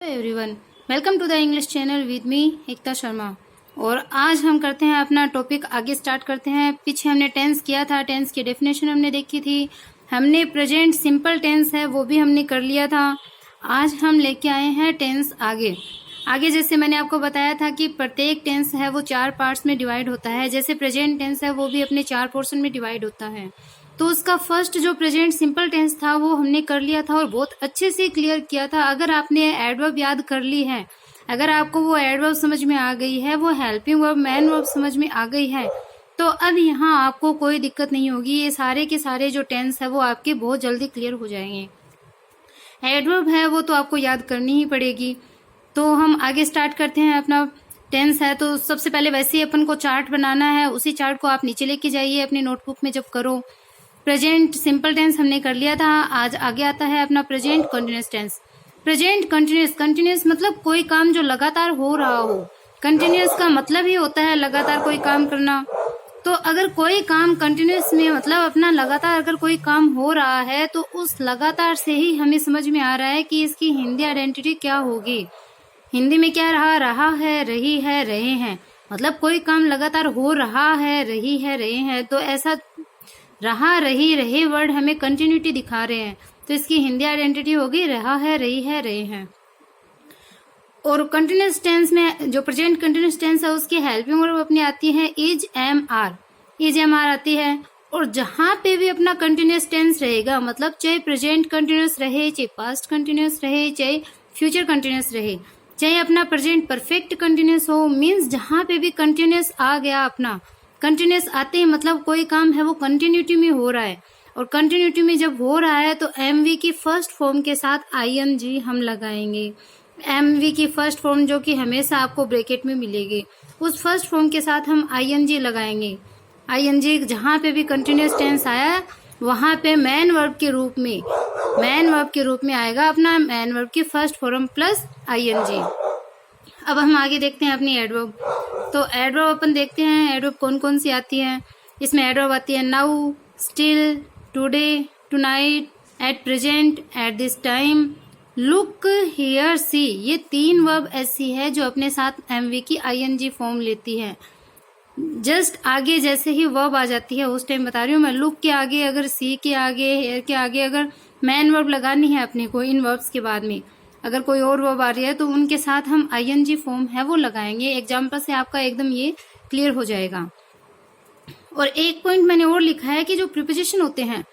Hello everyone, welcome to the English channel with me Ekta Sharma. और आज हम करते हैं अपना टॉपिक आगे स्टार्ट करते हैं। पीछे हमने टेंस किया था, टेंस की डेफिनेशन हमने देखी थी, हमने प्रेजेंट सिंपल टेंस है वो भी हमने कर लिया था। आज हम लेके आए हैं टेंस आगे। जैसे मैंने आपको बताया था कि प्रत्येक टेंस है वो 4 पार्ट्स में डिवाइड होता है, जैसे प्रेजेंट टेंस है वो भी अपने 4 पोर्शन में डिवाइड होता है। तो उसका फर्स्ट जो प्रेजेंट सिंपल टेंस था वो हमने कर लिया था और बहुत अच्छे से क्लियर किया था। अगर आपने एडवर्ब याद कर ली है, अगर आपको वो एडवर्ब समझ में आ गई है, वो हेल्पिंग वर्ब मेन वर्ब समझ में आ गई है, तो अब यहाँ आपको कोई दिक्कत नहीं होगी। ये सारे के सारे जो टेंस है वो आपके बहुत जल्दी क्लियर हो जाएंगे। एडवर्ब है वो तो आपको याद करनी ही पड़ेगी। तो हम आगे स्टार्ट करते हैं। अपना टेंस है तो सबसे पहले वैसे ही अपन को चार्ट बनाना है, उसी चार्ट को आप नीचे लेके जाइए अपनी नोटबुक में। जब करो प्रेजेंट सिंपल टेंस हमने कर लिया था, आज आगे आता है अपना present continuous tense. Present continuous मतलब कोई काम जो लगातार हो रहा हो। कंटिन्यूअस का मतलब ही होता है लगातार कोई काम करना। तो अगर कोई काम कंटिन्यूअस में मतलब अपना लगातार अगर कोई काम हो रहा है तो उस लगातार से ही हमें समझ में आ रहा है कि इसकी हिंदी आइडेंटिटी क्या होगी। हिंदी में क्या रहा है, रही है, रहे हैं। मतलब कोई काम लगातार हो रहा है, रही है, रहे हैं। तो ऐसा रहा, रही, रहे वर्ड हमें कंटिन्यूटी दिखा रहे हैं, तो इसकी हिंदी आइडेंटिटी होगी रहा है, रही है, रहे हैं। और कंटिन्यूअस टेंस में जो प्रेजेंट कंटिन्यूअस टेंस है उसकी हेल्पिंग वर्ब अपनी आती है इज एम आर आती है। और जहां पे भी अपना कंटिन्यूअस टेंस रहेगा, मतलब चाहे प्रेजेंट कंटिन्यूअस रहे, चाहे पास्ट कंटिन्यूअस रहे, चाहे फ्यूचर कंटिन्यूअस रहे, चाहे अपना प्रेजेंट परफेक्ट कंटिन्यूअस हो, मीन्स जहां पे भी कंटिन्यूअस आ गया, अपना कंटिन्यूअस आते ही मतलब कोई काम है वो कंटिन्यूटी में हो रहा है। और कंटिन्यूटी में जब हो रहा है तो एमवी की फर्स्ट फॉर्म के साथ आईएनजी हम लगाएंगे। एमवी की फर्स्ट फॉर्म जो कि हमेशा आपको ब्रैकेट में मिलेगी, उस फर्स्ट फॉर्म के साथ हम आईएनजी लगाएंगे। आईएनजी जहां पे भी कंटिन्यूअस टेंस आया वहां पे मेन वर्ब के रूप में आएगा अपना मेन वर्ब की फर्स्ट फॉर्म प्लस आईएनजी। अब हम आगे देखते हैं अपनी एडवर्ब। तो एडवर्ब अपन देखते हैं एडवर्ब कौन कौन सी आती है। इसमें एडवर्ब आती है now, still, today, tonight, at present, at this time, look, here, see. ये 3 वर्ब ऐसी है जो अपने साथ एमवी की आईएनजी फॉर्म लेती है। जस्ट आगे जैसे ही वर्ब आ जाती है उस टाइम बता रही हूँ मैं। लुक के आगे अगर सी के आगे, हेयर के आगे अगर मेन वर्ब लगानी है अपने को, इन वर्ब्स के बाद में अगर कोई और वर्ब आ रही है तो उनके साथ हम आईएनजी फॉर्म है वो लगाएंगे। एग्जाम्पल से आपका एकदम ये क्लियर हो जाएगा। और एक पॉइंट मैंने और लिखा है कि जो प्रीपोजिशन होते हैं,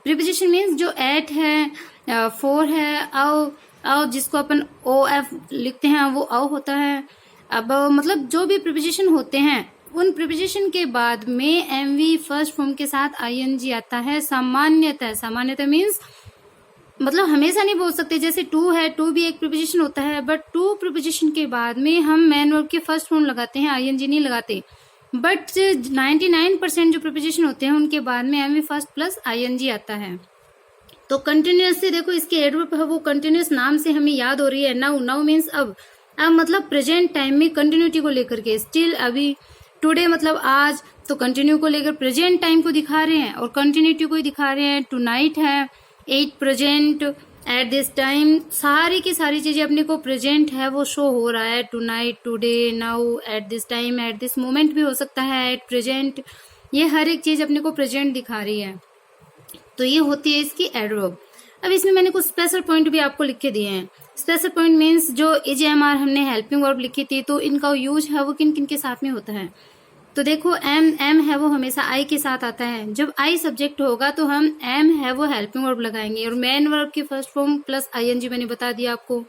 प्रीपोजिशन मीन्स जो एट है, फोर है, आओ जिसको अपन ओ एफ लिखते हैं वो आओ होता है। अब मतलब जो भी प्रीपोजिशन होते हैं उन प्रीपोजिशन के बाद में एमवी फर्स्ट फॉर्म के साथ आईएनजी आता है सामान्यतः मीन्स मतलब हमेशा नहीं बोल सकते। जैसे टू है, टू भी एक प्रीपोजिशन होता है, बट टू प्रीपोजिशन के बाद में हम मेन वर्ब के फर्स्ट फॉर्म लगाते हैं, आईएनजी नहीं लगाते। बट 99% जो प्रीपोजिशन होते हैं उनके बाद में एमवी फर्स्ट प्लस आईएनजी आता है। तो कंटिन्यूअस से देखो इसके एडवर्ब है वो कंटिन्यूअस नाम से हमें याद हो रही है। नाउ मीन्स अब मतलब प्रेजेंट टाइम में कंटिन्यूटी को लेकर के, स्टिल अभी, टुडे मतलब आज, तो कंटिन्यू को लेकर प्रेजेंट टाइम को दिखा रहे हैं और कंटिन्यूटी को ही दिखा रहे हैं। टुनाइट है, eight present, at this time, सारी की सारी चीजें अपने को प्रेजेंट है वो शो हो रहा है। Tonight, today, now, eight this time, at this moment भी हो सकता है, एट प्रेजेंट, ये हर एक चीज अपने को प्रेजेंट दिखा रही है। तो ये होती है इसकी एडवर्ब। अब इसमें मैंने कुछ स्पेशल पॉइंट भी आपको लिख के दिए हैं। स्पेशल पॉइंट मीन्स जो इज एम आर हमने हेल्पिंग वर्ब लिखी थी तो इनका यूज है वो किन किन के साथ में होता है। तो देखो एम है वो हमेशा आई के साथ आता है। जब आई सब्जेक्ट होगा तो हम एम है वो हेल्पिंग वर्ब लगाएंगे और मेन वर्ब की फर्स्ट फॉर्म प्लस आईएनजी मैंने बता दिया आपको।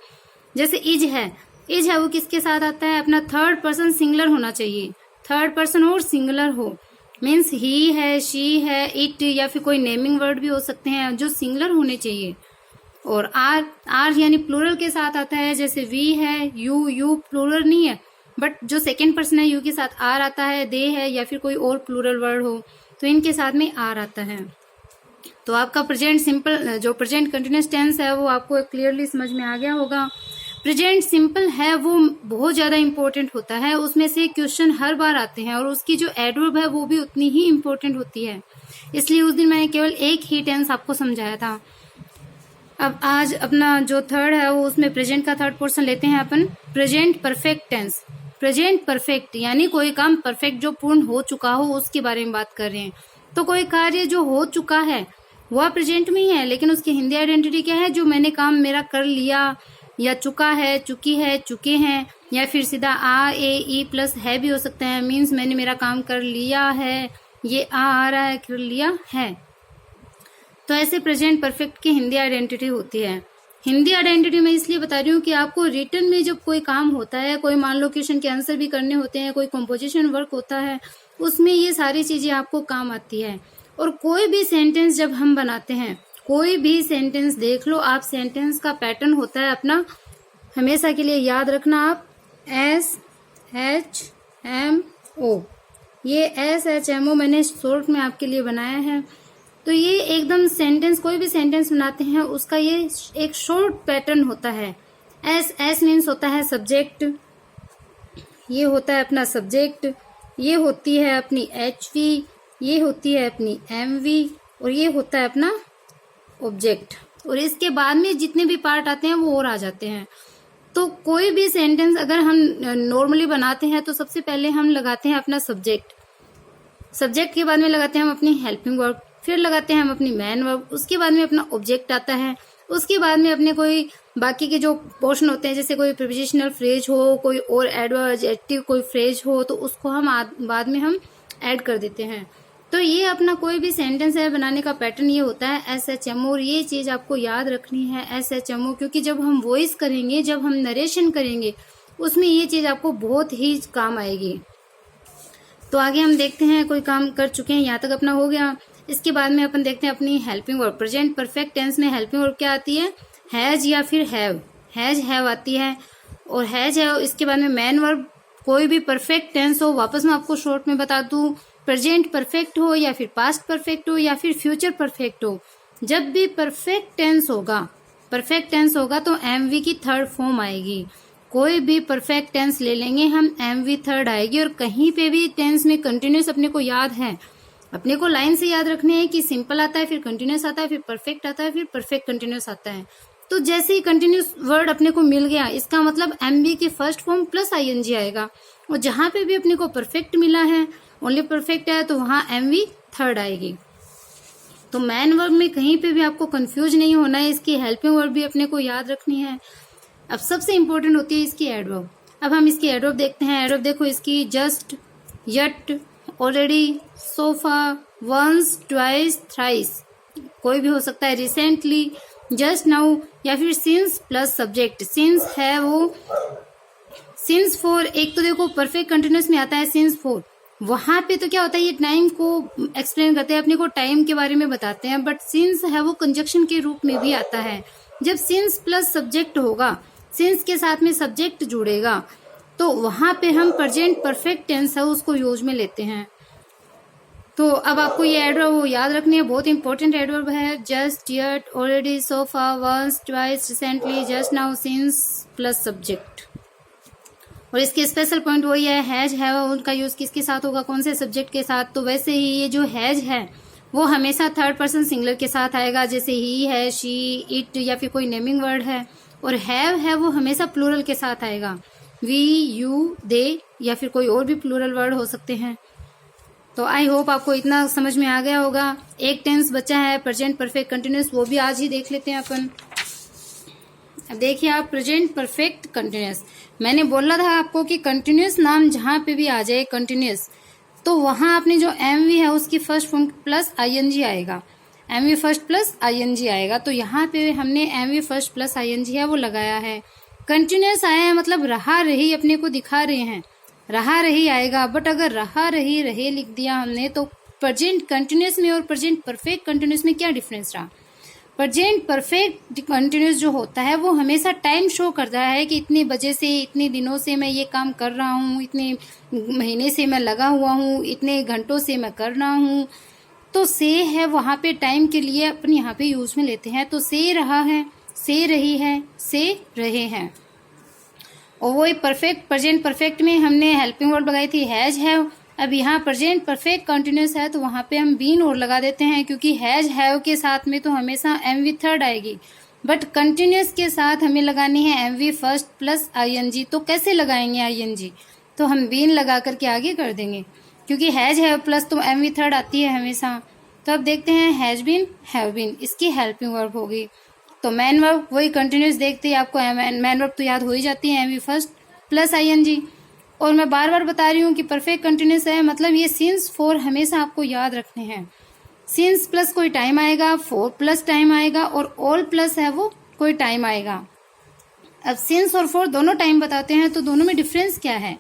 जैसे इज है वो किसके साथ आता है, अपना थर्ड पर्सन सिंगुलर होना चाहिए, थर्ड पर्सन और सिंगुलर हो, मीन्स ही है, शी है, इट या फिर कोई नेमिंग वर्ड भी हो सकते हैं जो सिंगुलर होने चाहिए। और आर यानी प्लूरल के साथ आता है। जैसे वी है, यू प्लूरल नहीं है बट जो सेकेंड पर्सन है यू के साथ आर आता है। दे है या फिर कोई और प्लूरल वर्ड हो तो इनके साथ में आर आता है। तो आपका प्रेजेंट सिंपल जो प्रेजेंट कंटिन्यूअस टेंस है वो आपको क्लियरली समझ में आ गया होगा। प्रेजेंट सिंपल है वो बहुत ज्यादा इंपॉर्टेंट होता है, उसमें से क्वेश्चन हर बार आते हैं और उसकी जो एडवर्ब है वो भी उतनी ही इंपॉर्टेंट होती है। इसलिए उस दिन मैंने केवल एक ही टेंस आपको समझाया था। अब आज अपना जो थर्ड है वो उसमें प्रेजेंट का थर्ड पोर्शन लेते हैं अपन, present perfect tense. Present perfect यानी कोई काम परफेक्ट जो पूर्ण हो चुका हो उसके बारे में बात कर रहे हैं। तो कोई कार्य जो हो चुका है वह प्रेजेंट में ही है, लेकिन उसकी हिंदी आइडेंटिटी क्या है? जो मैंने काम मेरा कर लिया, या चुका है, चुकी है, चुके हैं, या फिर सीधा आ ए ई प्लस है भी हो सकता है। मीन्स मैंने मेरा काम कर लिया है, ये आ रहा है, कर लिया है। तो ऐसे प्रेजेंट परफेक्ट की हिंदी आइडेंटिटी होती है। हिंदी आइडेंटिटी मैं इसलिए बता रही हूँ कि आपको रिटन में जब कोई काम होता है, कोई मान लो क्वेश्चन के आंसर भी करने होते हैं, कोई कंपोजिशन वर्क होता है, उसमें ये सारी चीजें आपको काम आती है। और कोई भी सेंटेंस जब हम बनाते हैं, कोई भी सेंटेंस देख लो आप, सेंटेंस का पैटर्न होता है अपना, हमेशा के लिए याद रखना आप, SHMO। ये SHMO मैंने शॉर्ट में आपके लिए बनाया है। तो ये एकदम सेंटेंस, कोई भी सेंटेंस बनाते हैं उसका ये एक शॉर्ट पैटर्न होता है। S मीन्स होता है सब्जेक्ट, ये होता है अपना सब्जेक्ट, ये होती है अपनी HV, ये होती है अपनी MV, और ये होता है अपना ऑब्जेक्ट। और इसके बाद में जितने भी पार्ट आते हैं वो और आ जाते हैं। तो कोई भी सेंटेंस अगर हम नॉर्मली बनाते हैं तो सबसे पहले हम लगाते हैं अपना सब्जेक्ट, सब्जेक्ट के बाद में लगाते हैं हम अपनी हेल्पिंग वर्ब, फिर लगाते हैं हम अपनी मेन वर्ब, उसके बाद में अपना ऑब्जेक्ट आता है, उसके बाद में अपने कोई बाकी के जो पोर्शन होते हैं, जैसे कोई प्रीपोजिशनल फ्रेज हो, कोई और एडवर्जेटिव कोई फ्रेज हो, तो उसको हम बाद में हम ऐड कर देते हैं। तो ये अपना कोई भी सेंटेंस है बनाने का पैटर्न ये होता है SHMO। और ये चीज आपको याद रखनी है SHMO, क्योंकि जब हम वॉइस करेंगे, जब हम नरेशन करेंगे, उसमें ये चीज आपको बहुत ही काम आएगी। तो आगे हम देखते हैं, कोई काम कर चुके हैं, यहाँ तक अपना हो गया। इसके बाद में अपन देखते हैं अपनी helping verb. Present perfect tense में हेल्पिंग वर्ब क्या आती है? हैज या फिर हैव, हैज हैव आती है। और हैज है, इसके बाद में मेन वर्ब, कोई भी परफेक्ट टेंस हो, वापस मैं आपको शॉर्ट में बता दूं, प्रेजेंट परफेक्ट हो या फिर पास्ट परफेक्ट हो या फिर फ्यूचर परफेक्ट हो, जब भी परफेक्ट टेंस होगा तो MV की थर्ड फॉर्म आएगी। कोई भी परफेक्ट टेंस ले लेंगे हम, MV थर्ड आएगी। और कहीं पे भी टेंस में कंटिन्यूस अपने को याद है, अपने को लाइन से याद रखने हैं कि सिंपल आता है, फिर कंटिन्यूस आता है, फिर परफेक्ट आता है, फिर परफेक्ट कंटिन्यूस आता है। तो जैसे ही कंटिन्यूस वर्ड अपने को मिल गया, इसका मतलब MV की फर्स्ट फॉर्म प्लस ING आएगा। और जहां पे भी अपने को परफेक्ट मिला है, ओनली परफेक्ट है, तो वहां MV थर्ड आएगी। तो मैन वर्ब में कहीं पे भी आपको कंफ्यूज नहीं होना है, इसकी हेल्पिंग वर्ब भी अपने को याद रखनी है। अब सबसे इंपॉर्टेंट होती है इसकी एडवर्ब। अब हम इसकी एडवर्ब देखते हैं। एडवर्ब देखो इसकी, just, yet, already, so far, once, twice, thrice, कोई भी हो सकता है, रिसेंटली, जस्ट नाउ, या फिर सिंस प्लस सब्जेक्ट। सिंस है वो, सिंस फॉर, एक तो देखो परफेक्ट कंटिन्यूस में आता है सिंस फॉर, वहां पे तो क्या होता है, ये टाइम को एक्सप्लेन करते हैं, अपने को टाइम के बारे में बताते हैं। बट सिंस है वो कंजक्शन के रूप में भी आता है। जब सिंस प्लस सब्जेक्ट होगा, सिंस के साथ में सब्जेक्ट जुड़ेगा, तो वहां पे हम प्रेजेंट परफेक्ट टेंस है उसको यूज में लेते हैं। तो अब आपको ये एडवर्ब याद रखनी है, बहुत इंपॉर्टेंट एडवर्ब है। Just, yet, already, so far, once, twice, recently, just now, since plus subject. और इसके स्पेशल पॉइंट वही है, हैज है उनका यूज किसके साथ होगा, कौन से सब्जेक्ट के साथ। तो वैसे ही ये जो हैज है वो हमेशा थर्ड पर्सन सिंगुलर के साथ आएगा, जैसे ही है, शी, इट, या फिर कोई नेमिंग वर्ड है। और हैव है वो हमेशा प्लूरल के साथ आएगा, वी, यू, दे, या फिर कोई और भी प्लूरल वर्ड हो सकते हैं। तो आई होप आपको इतना समझ में आ गया होगा। एक टेंस बचा है प्रेजेंट परफेक्ट कंटिन्यूस, वो भी आज ही देख लेते हैं अपन। अब देखिए आप, प्रेजेंट परफेक्ट कंटिन्यूस, मैंने बोला था आपको कि कंटिन्यूस नाम जहां पे भी आ जाए कंटिन्यूस, तो वहां आपने जो MV है उसकी फर्स्ट फॉर्म प्लस ING आएगा, MV फर्स्ट प्लस ING आएगा। तो यहाँ पे हमने MV फर्स्ट प्लस ING है वो लगाया है। कंटिन्यूस आया है मतलब रहा रही अपने को दिखा रहे हैं, रहा रही आएगा। बट अगर रहा रही रहे लिख दिया हमने, तो प्रेजेंट कंटिन्यूस में और प्रेजेंट परफेक्ट कंटिन्यूस में क्या डिफरेंस रहा? प्रेजेंट परफेक्ट कंटिन्यूस जो होता है वो हमेशा टाइम शो करता है कि इतने बजे से, इतने दिनों से मैं ये काम कर रहा हूँ, इतने महीने से मैं लगा हुआ हूँ, इतने घंटों से मैं कर रहा हूँ। तो से है वहां पे टाइम के लिए अपन यहाँ पे यूज में लेते हैं। तो से रहा है, से रही है, से रहे हैं। और वही परफेक्ट, प्रेजेंट परफेक्ट में हमने हेल्पिंग वर्ड लगाई थी हैज हैव। अब यहाँ प्रेजेंट परफेक्ट कंटिन्यूस है तो वहां पे हम बीन और लगा देते हैं, क्योंकि हैज हैव के साथ में तो हमेशा MV थर्ड आएगी। बट कंटिन्यूस के साथ हमें लगानी है एमवी फर्स्ट प्लस आईएनजी। तो कैसे लगाएंगे आईएनजी? तो हम बीन लगा करके आगे कर देंगे, क्योंकि हैज है प्लस तो एमवी थर्ड आती है हमेशा। तो अब देखते हैं हैज बीन, हैव बीन, इसकी हेल्पिंग वर्ब होगी। तो मैन वर्ब वही कंटिन्यूस, देखते ही आपको मैन वर्ब तो याद हो ही जाती है, एमवी फर्स्ट प्लस आईएनजी। और मैं बार बार बता रही हूँ कि परफेक्ट कंटिन्यूस है, मतलब ये सिंस फॉर हमेशा आपको याद रखने हैं। सिंस प्लस कोई टाइम आएगा, फॉर प्लस टाइम आएगा, और ऑल प्लस है वो कोई टाइम आएगा। अब सिंस और फॉर दोनों टाइम बताते हैं, तो दोनों में डिफरेंस क्या है?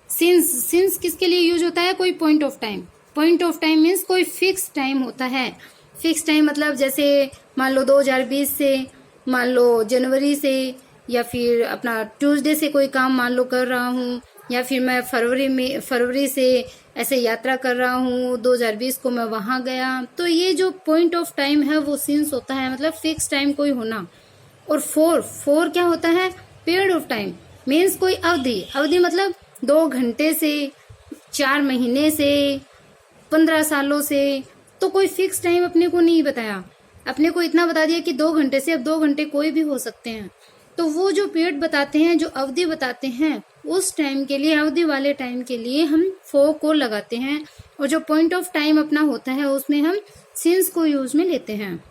सिंस किसके लिए यूज होता है? कोई point of time. Point of time means कोई फिक्स टाइम होता है। फिक्स टाइम मतलब जैसे मान लो 2020 से, मान लो जनवरी से, या फिर अपना ट्यूसडे से कोई काम मान लो कर रहा हूँ, या फिर मैं फरवरी से ऐसे यात्रा कर रहा हूँ, 2020 को मैं वहां गया। तो ये जो पॉइंट ऑफ टाइम है वो सिंस होता है, मतलब फिक्स टाइम कोई होना। और फोर क्या होता है? पीरियड ऑफ टाइम, मीन्स कोई अवधि। अवधि मतलब 2 घंटे से, 4 महीने से, 15 सालों से। तो कोई फिक्स टाइम अपने को नहीं बताया, अपने को इतना बता दिया कि 2 घंटे से। अब 2 घंटे कोई भी हो सकते हैं। तो वो जो पीरियड बताते हैं, जो अवधि बताते हैं, उस टाइम के लिए, अवधि वाले टाइम के लिए हम फॉर को लगाते हैं। और जो पॉइंट ऑफ टाइम अपना होता है उसमें हम सिंस को यूज में लेते हैं।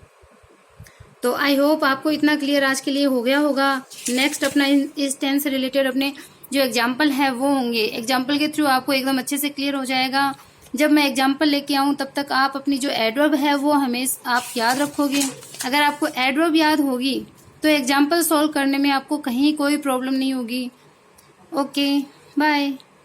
तो आई होप आपको इतना क्लियर आज के लिए हो गया होगा। नेक्स्ट अपना इस टेंस से रिलेटेड अपने जो एग्जाम्पल है वो होंगे। एग्जाम्पल के थ्रू आपको एकदम अच्छे से क्लियर हो जाएगा। जब मैं एग्जाम्पल लेके आऊँ तब तक आप अपनी जो एडवर्ब है वो हमेशा आप याद रखोगे। अगर आपको एडवर्ब याद होगी तो एग्जाम्पल सॉल्व करने में आपको कहीं कोई प्रॉब्लम नहीं होगी। Okay, bye.